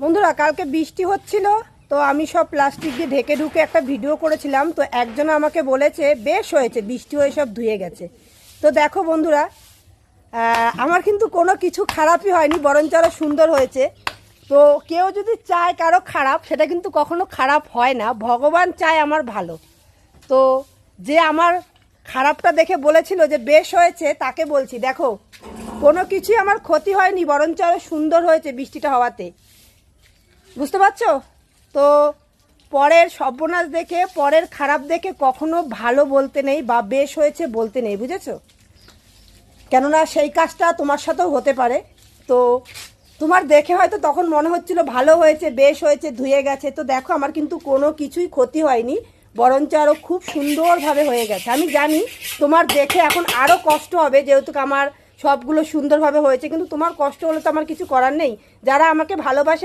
বন্ধুরা কালকে বৃষ্টি হচ্ছিল, তো আমি সব প্লাস্টিক দিয়ে ঢেকে ঢুকে একটা ভিডিও করেছিলাম। তো একজন আমাকে বলেছে বেশ হয়েছে, বৃষ্টি হয়ে সব ধুয়ে গেছে। তো দেখো বন্ধুরা, আমার কিন্তু কোনো কিছু খারাপই হয়নি, বরঞ্চ আরও সুন্দর হয়েছে। তো কেউ যদি চায় কারো খারাপ, সেটা কিন্তু কখনো খারাপ হয় না। ভগবান চায় আমার ভালো। তো যে আমার খারাপটা দেখে বলেছিল যে বেশ হয়েছে, তাকে বলছি দেখো কোনো কিছুই আমার ক্ষতি হয়নি, বরঞ্চ আরও সুন্দর হয়েছে বৃষ্টিটা হওয়াতে। বুঝতে পারছো? তো পরের সর্বনাশ দেখে, পরের খারাপ দেখে কখনো ভালো বলতে নেই বা বেশ হয়েছে বলতে নেই, বুঝেছো? কেননা সেই কাজটা তোমার সাথেও হতে পারে। তো তোমার দেখে হয়তো তখন মনে হচ্ছিল ভালো হয়েছে, বেশ হয়েছে, ধুয়ে গেছে। তো দেখো আমার কিন্তু কোনো কিছুই ক্ষতি হয়নি, বরঞ্চ আরও খুব সুন্দরভাবে হয়ে গেছে। আমি জানি তোমার দেখে এখন আরও কষ্ট হবে, যেহেতু আমার সবগুলো সুন্দরভাবে হয়েছে, কিন্তু তোমার কষ্ট হলে তো আমার কিছু করার নেই। যারা আমাকে ভালোবাসে